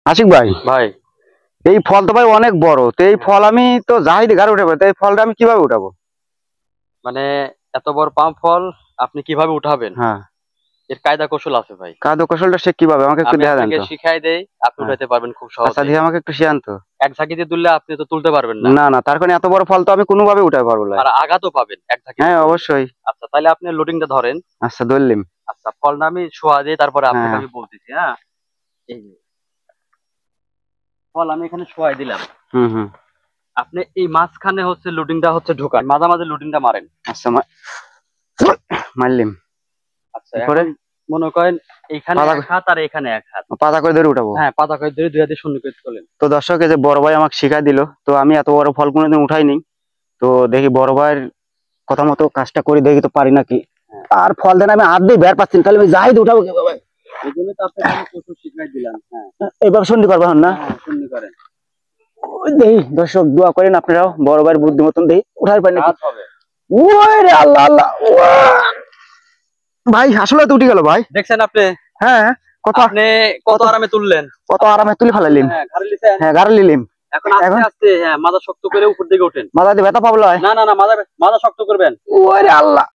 আশিক ভাই, ভাই এই ফল তো ভাই অনেক বড়, তো এই ফল আমি তো যাই গাড়ি উঠাবো, তো এই ফলটা আমি কিভাবে উঠাবো? মানে এত বড় পাম ফল আপনি কিভাবে উঠাবেন? হ্যাঁ, এর কায়দা কৌশল আছে ভাই। কাদো কৌশলটা সে কিভাবে আমাকে একটু আমি দেখা দেন আপনাকে তো। শিখাই দেই, আপনি হ্যাঁ, উঠাইতে পারবেন খুব আচ্ছা সহজে। দিয়ে আমাকে একটু শিয়ান তো। এক ঝাঁকিতে তুললে আপনি তো তুলতে পারবেন না। না না, তার কারণে এত বড় ফল তো আমি কোনোভাবে উঠাতে পারবো না। আর আঘাতও পাবেন এক ঝাঁকিতে হ্যাঁ তুললে। অবশ্যই। আচ্ছা তাহলে আপনি লোডিংটা ধরেন। আচ্ছা ধরলিম। আচ্ছা ফলটা আমি শোয়া দিই, তারপরে আপনাকে হ্যাঁ। আমি বলতেছি। হ্যাঁ, এই যে ফল আমি এখানে শোয়াই দিলাম। হুম হুম। আপনি এই মাঝখানে হচ্ছে লোডিংটা হচ্ছে ঢোকান, মাঝামাঝি লোডিংটা মারেন। আচ্ছা মারলিম। আচ্ছা পরে এখন মনে করেন এইখানে পাতা এক হাত আর এখানে এক হাত। পাতা করে ধরে উঠাবো। হ্যাঁ, পাতা করে ধরে দুই হাতে শূন্য করে তোলেন। তো দর্শক, এই যে বড় ভাই আমাকে শিখাই দিল, তো আমি এত বড় ফল কোনোদিন উঠাইনি। তো দেখি বড় ভাইয়ের কথা মতো কাজটা করি, দেখি তো পারি নাকি। হ্যাঁ, আর ফল দেন আমি হাত দিয়ে বের পাচ্ছি না, তাহলে আমি যাই উঠাবো কিভাবে? এই জন্য তো আপনাকে আমি কৌশল শিখাই দিলাম। হ্যাঁ, এইভাবে শুনতে পারবো না? হ্যাঁ শূন্য করেন, ওই দেখি দর্শক, দোয়া করেন আপনারাও বড় ভাইয়ের বুদ্ধি মতন দেখি উঠাই পারি নাকি। কাজ হবে। ওই রে আল্লাহ আল্লাহ, ওয়া! ভাই আসলে তো উঠে গেল ভাই। দেখছেন আপনি? হ্যাঁ, কত আপনি কত আরামে তুললেন। কত আরামে তুলে ফেলাইলিম। হ্যাঁ, ঘাড়ে লিছেন। হ্যাঁ, গাড়ি লিলিম। এখন আস্তে আস্তে হ্যাঁ মাথা শক্ত করে উপর দিকে ওঠেন। মাথা দিয়ে ব্যথা পাবলো। না না না, মাথা মাথা শক্ত করবেন। ওই রে আল্লাহ,